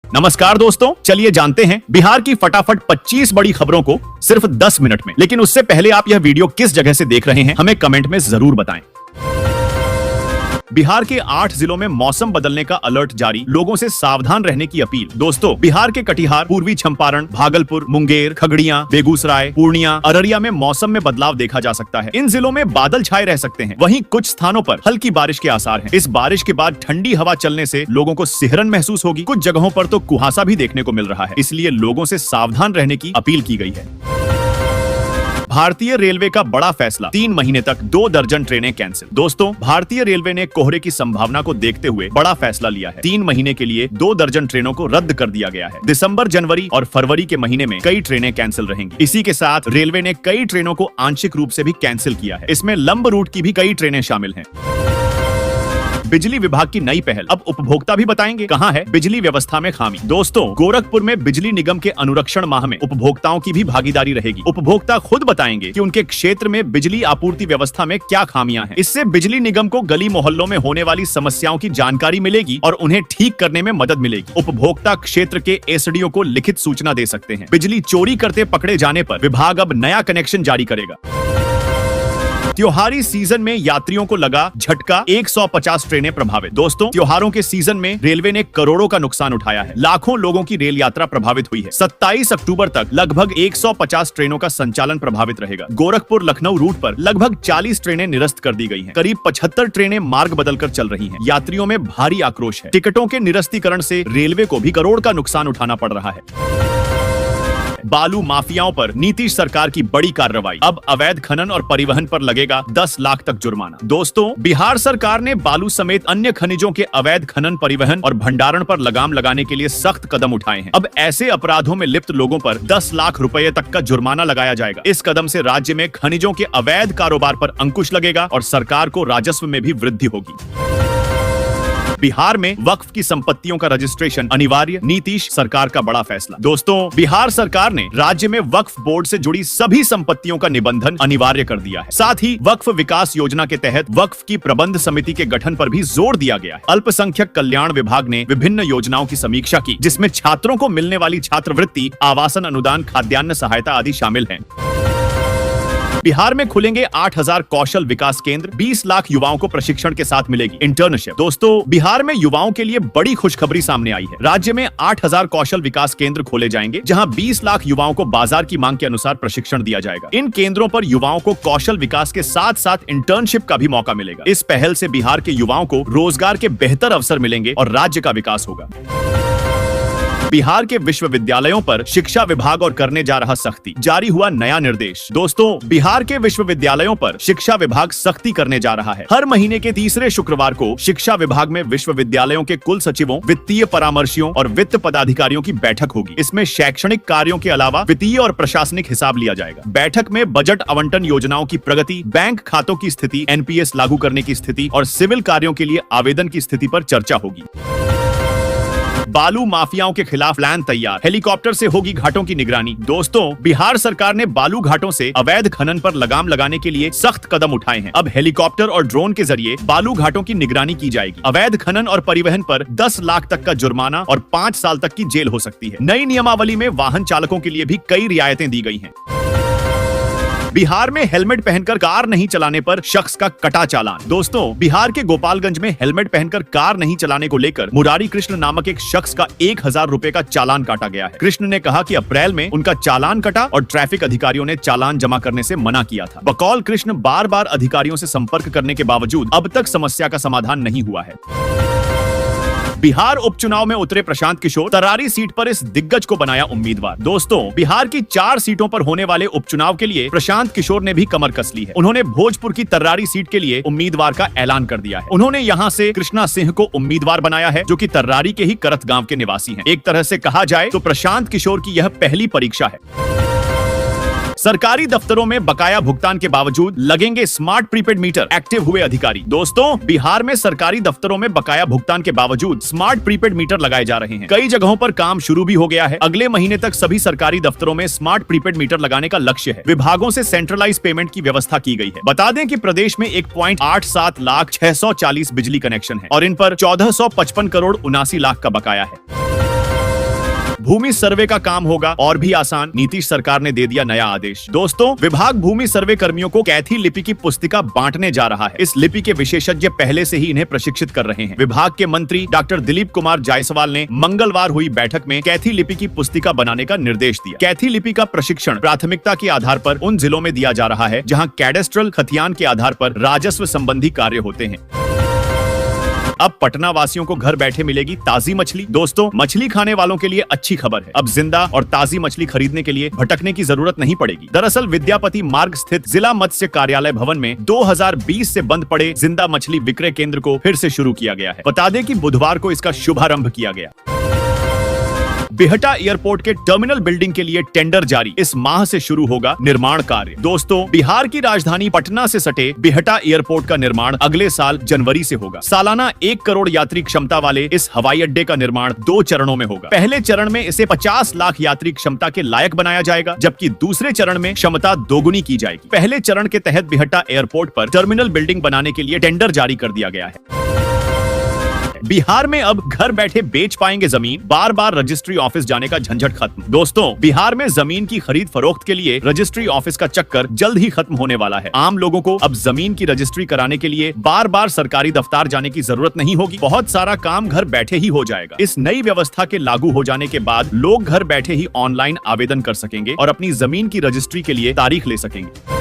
नमस्कार दोस्तों, चलिए जानते हैं बिहार की फटाफट 25 बड़ी खबरों को सिर्फ 10 मिनट में। लेकिन उससे पहले आप यह वीडियो किस जगह से देख रहे हैं हमें कमेंट में जरूर बताएं। बिहार के 8 जिलों में मौसम बदलने का अलर्ट जारी, लोगों से सावधान रहने की अपील। दोस्तों, बिहार के कटिहार, पूर्वी चंपारण, भागलपुर, मुंगेर, खगड़िया, बेगूसराय, पूर्णिया, अररिया में मौसम में बदलाव देखा जा सकता है। इन जिलों में बादल छाए रह सकते हैं, वहीं कुछ स्थानों पर हल्की बारिश के आसार हैं। इस बारिश के बाद ठंडी हवा चलने से लोगों को सिहरन महसूस होगी। कुछ जगहों पर तो कुहासा भी देखने को मिल रहा है, इसलिए लोगों से सावधान रहने की अपील की गई है। भारतीय रेलवे का बड़ा फैसला, 3 महीने तक 2 दर्जन ट्रेनें कैंसिल। दोस्तों, भारतीय रेलवे ने कोहरे की संभावना को देखते हुए बड़ा फैसला लिया है। 3 महीने के लिए 2 दर्जन ट्रेनों को रद्द कर दिया गया है। दिसंबर, जनवरी और फरवरी के महीने में कई ट्रेनें कैंसिल रहेंगी। इसी के साथ रेलवे ने कई ट्रेनों को आंशिक रूप से भी कैंसिल किया है। इसमें लंब रूट की भी कई ट्रेनें शामिल हैं। बिजली विभाग की नई पहल, अब उपभोक्ता भी बताएंगे कहां है बिजली व्यवस्था में खामी। दोस्तों, गोरखपुर में बिजली निगम के अनुरक्षण माह में उपभोक्ताओं की भी भागीदारी रहेगी। उपभोक्ता खुद बताएंगे कि उनके क्षेत्र में बिजली आपूर्ति व्यवस्था में क्या खामियां हैं। इससे बिजली निगम को गली मोहल्लों में होने वाली समस्याओं की जानकारी मिलेगी और उन्हें ठीक करने में मदद मिलेगी। उपभोक्ता क्षेत्र के एसडीओ को लिखित सूचना दे सकते हैं। बिजली चोरी करते पकड़े जाने पर विभाग अब नया कनेक्शन जारी करेगा। त्योहारी सीजन में यात्रियों को लगा झटका, 150 ट्रेनें प्रभावित। दोस्तों, त्योहारों के सीजन में रेलवे ने करोड़ों का नुकसान उठाया है। लाखों लोगों की रेल यात्रा प्रभावित हुई है। 27 अक्टूबर तक लगभग 150 ट्रेनों का संचालन प्रभावित रहेगा। गोरखपुर लखनऊ रूट पर लगभग 40 ट्रेनें निरस्त कर दी गई हैं। करीब 75 ट्रेनें मार्ग बदलकर चल रही हैं। यात्रियों में भारी आक्रोश है। टिकटों के निरस्तीकरण से रेलवे को भी करोड़ का नुकसान उठाना पड़ रहा है। बालू माफियाओं पर नीतीश सरकार की बड़ी कार्रवाई, अब अवैध खनन और परिवहन पर लगेगा 10 लाख तक जुर्माना। दोस्तों, बिहार सरकार ने बालू समेत अन्य खनिजों के अवैध खनन, परिवहन और भंडारण पर लगाम लगाने के लिए सख्त कदम उठाए हैं। अब ऐसे अपराधों में लिप्त लोगों पर 10 लाख रुपए तक का जुर्माना लगाया जाएगा। इस कदम से राज्य में खनिजों के अवैध कारोबार पर अंकुश लगेगा और सरकार को राजस्व में भी वृद्धि होगी। बिहार में वक्फ की संपत्तियों का रजिस्ट्रेशन अनिवार्य, नीतीश सरकार का बड़ा फैसला। दोस्तों, बिहार सरकार ने राज्य में वक्फ बोर्ड से जुड़ी सभी संपत्तियों का निबंधन अनिवार्य कर दिया है। साथ ही वक्फ विकास योजना के तहत वक्फ की प्रबंध समिति के गठन पर भी जोर दिया गया है। अल्पसंख्यक कल्याण विभाग ने विभिन्न योजनाओं की समीक्षा की, जिसमें छात्रों को मिलने वाली छात्रवृत्ति, आवासन अनुदान, खाद्यान्न सहायता आदि शामिल हैं। बिहार में खुलेंगे 8000 कौशल विकास केंद्र, 20 लाख युवाओं को प्रशिक्षण के साथ मिलेगी इंटर्नशिप। दोस्तों, बिहार में युवाओं के लिए बड़ी खुशखबरी सामने आई है। राज्य में 8000 कौशल विकास केंद्र खोले जाएंगे, जहां 20 लाख युवाओं को बाजार की मांग के अनुसार प्रशिक्षण दिया जाएगा। इन केंद्रों पर युवाओं को कौशल विकास के साथ साथ इंटर्नशिप का भी मौका मिलेगा। इस पहल से बिहार के युवाओं को रोजगार के बेहतर अवसर मिलेंगे और राज्य का विकास होगा। बिहार के विश्वविद्यालयों पर शिक्षा विभाग और करने जा रहा सख्ती, जारी हुआ नया निर्देश। दोस्तों, बिहार के विश्वविद्यालयों पर शिक्षा विभाग सख्ती करने जा रहा है। हर महीने के तीसरे शुक्रवार को शिक्षा विभाग में विश्वविद्यालयों के कुल सचिवों, वित्तीय परामर्शियों और वित्त पदाधिकारियों की बैठक होगी। इसमें शैक्षणिक कार्यों के अलावा वित्तीय और प्रशासनिक हिसाब लिया जाएगा। बैठक में बजट आवंटन योजनाओं की प्रगति, बैंक खातों की स्थिति, एनपीएस लागू करने की स्थिति और सिविल कार्यों के लिए आवेदन की स्थिति पर चर्चा होगी। बालू माफियाओं के खिलाफ प्लान तैयार, हेलीकॉप्टर से होगी घाटों की निगरानी। दोस्तों, बिहार सरकार ने बालू घाटों से अवैध खनन पर लगाम लगाने के लिए सख्त कदम उठाए हैं। अब हेलीकॉप्टर और ड्रोन के जरिए बालू घाटों की निगरानी की जाएगी। अवैध खनन और परिवहन पर 10 लाख तक का जुर्माना और 5 साल तक की जेल हो सकती है। नई नियमावली में वाहन चालकों के लिए भी कई रियायतें दी गई हैं। बिहार में हेलमेट पहनकर कार नहीं चलाने पर शख्स का कटा चालान। दोस्तों, बिहार के गोपालगंज में हेलमेट पहनकर कार नहीं चलाने को लेकर मुरारी कृष्ण नामक एक शख्स का 1000 रुपए का चालान काटा गया है। कृष्ण ने कहा कि अप्रैल में उनका चालान कटा और ट्रैफिक अधिकारियों ने चालान जमा करने से मना किया था। बकौल कृष्ण, बार बार अधिकारियों से संपर्क करने के बावजूद अब तक समस्या का समाधान नहीं हुआ है। बिहार उपचुनाव में उतरे प्रशांत किशोर, तरारी सीट पर इस दिग्गज को बनाया उम्मीदवार। दोस्तों, बिहार की 4 सीटों पर होने वाले उपचुनाव के लिए प्रशांत किशोर ने भी कमर कस ली है। उन्होंने भोजपुर की तर्रारी सीट के लिए उम्मीदवार का ऐलान कर दिया है। उन्होंने यहां से कृष्णा सिंह को उम्मीदवार बनाया है, जो कि तर्रारी के ही करत गांव के निवासी हैं। एक तरह से कहा जाए तो प्रशांत किशोर की यह पहली परीक्षा है। सरकारी दफ्तरों में बकाया भुगतान के बावजूद लगेंगे स्मार्ट प्रीपेड मीटर, एक्टिव हुए अधिकारी। दोस्तों, बिहार में सरकारी दफ्तरों में बकाया भुगतान के बावजूद स्मार्ट प्रीपेड मीटर लगाए जा रहे हैं। कई जगहों पर काम शुरू भी हो गया है। अगले महीने तक सभी सरकारी दफ्तरों में स्मार्ट प्रीपेड मीटर लगाने का लक्ष्य है। विभागों से सेंट्रलाइज पेमेंट की व्यवस्था की गई है। बता दें कि प्रदेश में 1.87 लाख 640 बिजली कनेक्शन है और इन पर 1455 करोड़ 79 लाख का बकाया है। भूमि सर्वे का काम होगा और भी आसान, नीतीश सरकार ने दे दिया नया आदेश। दोस्तों, विभाग भूमि सर्वे कर्मियों को कैथी लिपि की पुस्तिका बांटने जा रहा है। इस लिपि के विशेषज्ञ पहले से ही इन्हें प्रशिक्षित कर रहे हैं। विभाग के मंत्री डॉक्टर दिलीप कुमार जायसवाल ने मंगलवार हुई बैठक में कैथी लिपि की पुस्तिका बनाने का निर्देश दिया। कैथी लिपि का प्रशिक्षण प्राथमिकता के आधार पर उन जिलों में दिया जा रहा है जहां कैडेस्ट्रल खतियान के आधार पर राजस्व संबंधी कार्य होते हैं। अब पटना वासियों को घर बैठे मिलेगी ताजी मछली। दोस्तों, मछली खाने वालों के लिए अच्छी खबर है। अब जिंदा और ताजी मछली खरीदने के लिए भटकने की जरूरत नहीं पड़ेगी। दरअसल विद्यापति मार्ग स्थित जिला मत्स्य कार्यालय भवन में 2020 से बंद पड़े जिंदा मछली विक्रय केंद्र को फिर से शुरू किया गया है। बता दें कि बुधवार को इसका शुभारंभ किया गया। बिहटा एयरपोर्ट के टर्मिनल बिल्डिंग के लिए टेंडर जारी। इस माह से शुरू होगा निर्माण कार्य। दोस्तों, बिहार की राजधानी पटना से सटे बिहटा एयरपोर्ट का निर्माण अगले साल जनवरी से होगा। सालाना 1 करोड़ यात्री क्षमता वाले इस हवाई अड्डे का निर्माण 2 चरणों में होगा। पहले चरण में इसे 50 लाख यात्री क्षमता के लायक बनाया जाएगा, जबकि दूसरे चरण में क्षमता दोगुनी की जाएगी। पहले चरण के तहत बिहटा एयरपोर्ट पर टर्मिनल बिल्डिंग बनाने के लिए टेंडर जारी कर दिया गया है। बिहार में अब घर बैठे बेच पाएंगे जमीन, बार बार रजिस्ट्री ऑफिस जाने का झंझट खत्म। दोस्तों, बिहार में जमीन की खरीद फरोख्त के लिए रजिस्ट्री ऑफिस का चक्कर जल्द ही खत्म होने वाला है। आम लोगों को अब जमीन की रजिस्ट्री कराने के लिए बार बार सरकारी दफ्तार जाने की जरूरत नहीं होगी। बहुत सारा काम घर बैठे ही हो जाएगा। इस नई व्यवस्था के लागू हो जाने के बाद लोग घर बैठे ही ऑनलाइन आवेदन कर सकेंगे और अपनी जमीन की रजिस्ट्री के लिए तारीख ले सकेंगे।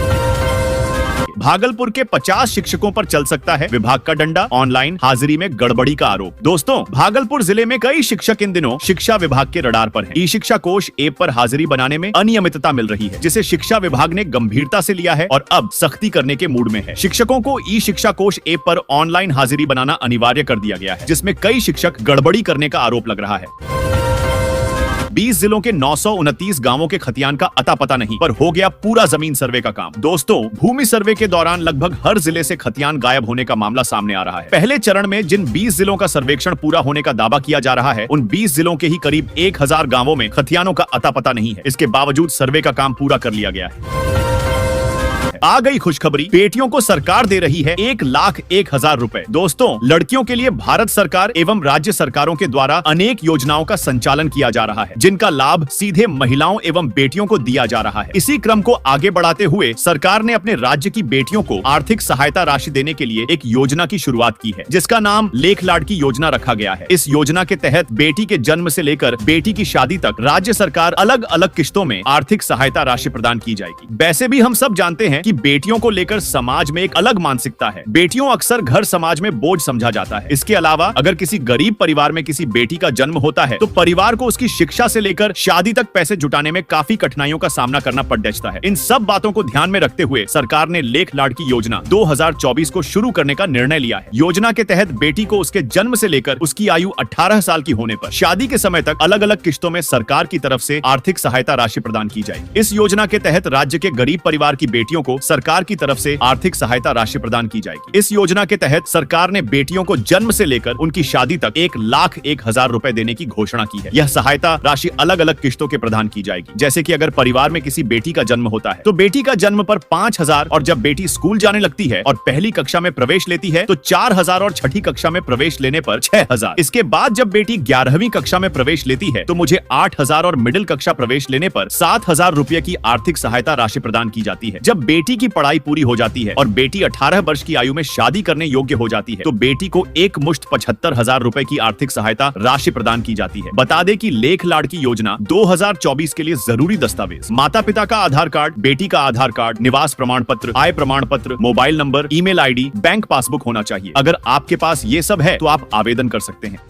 भागलपुर के 50 शिक्षकों पर चल सकता है विभाग का डंडा, ऑनलाइन हाजिरी में गड़बड़ी का आरोप। दोस्तों, भागलपुर जिले में कई शिक्षक इन दिनों शिक्षा विभाग के रडार पर हैं। ई शिक्षा कोष ऐप पर हाजिरी बनाने में अनियमितता मिल रही है, जिसे शिक्षा विभाग ने गंभीरता से लिया है और अब सख्ती करने के मूड में है। शिक्षकों को ई शिक्षा कोष ऐप पर ऑनलाइन हाजिरी बनाना अनिवार्य कर दिया गया है, जिसमें कई शिक्षक गड़बड़ी करने का आरोप लग रहा है। 20 जिलों के 929 गांवों के खतियान का अता पता नहीं, पर हो गया पूरा जमीन सर्वे का काम। दोस्तों, भूमि सर्वे के दौरान लगभग हर जिले से खतियान गायब होने का मामला सामने आ रहा है। पहले चरण में जिन 20 जिलों का सर्वेक्षण पूरा होने का दावा किया जा रहा है, उन 20 जिलों के ही करीब 1000 गांवों में खतियानों का अता पता नहीं है। इसके बावजूद सर्वे का काम पूरा कर लिया गया है। आ गई खुशखबरी, बेटियों को सरकार दे रही है 1,01,000 रुपए। दोस्तों, लड़कियों के लिए भारत सरकार एवं राज्य सरकारों के द्वारा अनेक योजनाओं का संचालन किया जा रहा है, जिनका लाभ सीधे महिलाओं एवं बेटियों को दिया जा रहा है। इसी क्रम को आगे बढ़ाते हुए सरकार ने अपने राज्य की बेटियों को आर्थिक सहायता राशि देने के लिए एक योजना की शुरुआत की है, जिसका नाम लेख लाडकी योजना रखा गया है। इस योजना के तहत बेटी के जन्म से लेकर बेटी की शादी तक राज्य सरकार अलग अलग किस्तों में आर्थिक सहायता राशि प्रदान की जाएगी। वैसे भी हम सब जानते हैं कि बेटियों को लेकर समाज में एक अलग मानसिकता है। बेटियों अक्सर घर समाज में बोझ समझा जाता है। इसके अलावा अगर किसी गरीब परिवार में किसी बेटी का जन्म होता है, तो परिवार को उसकी शिक्षा से लेकर शादी तक पैसे जुटाने में काफी कठिनाइयों का सामना करना पड़ जाता है। इन सब बातों को ध्यान में रखते हुए सरकार ने लेख लाडकी योजना 2024 को शुरू करने का निर्णय लिया है। योजना के तहत बेटी को उसके जन्म से लेकर उसकी आयु 18 साल की होने पर शादी के समय तक अलग अलग किस्तों में सरकार की तरफ से आर्थिक सहायता राशि प्रदान की जाएगी। इस योजना के तहत राज्य के गरीब परिवार की बेटियों को सरकार की तरफ से आर्थिक सहायता राशि प्रदान की जाएगी। इस योजना के तहत सरकार ने बेटियों को जन्म से लेकर उनकी शादी तक 1,01,000 रुपए देने की घोषणा की है। यह सहायता राशि अलग अलग किस्तों के प्रदान की जाएगी। जैसे कि अगर परिवार में किसी बेटी का जन्म होता है, तो बेटी का जन्म पर 5,000, और जब बेटी स्कूल जाने लगती है और पहली कक्षा में प्रवेश लेती है तो 4,000, और छठी कक्षा में प्रवेश लेने पर 6,000। इसके बाद जब बेटी 11वीं कक्षा में प्रवेश लेती है तो मुझे 8,000, और मिडिल कक्षा प्रवेश लेने पर 7,000 रुपए की आर्थिक सहायता राशि प्रदान की जाती है। जब बेटी की पढ़ाई पूरी हो जाती है और बेटी 18 वर्ष की आयु में शादी करने योग्य हो जाती है, तो बेटी को एक मुश्त 75,000 रुपए की आर्थिक सहायता राशि प्रदान की जाती है। बता दें कि लेख लाडकी योजना 2024 के लिए जरूरी दस्तावेज माता पिता का आधार कार्ड, बेटी का आधार कार्ड, निवास प्रमाण पत्र, आय प्रमाण पत्र, mobile number, email ID, bank passbook होना चाहिए। अगर आपके पास ये सब है तो आप आवेदन कर सकते हैं।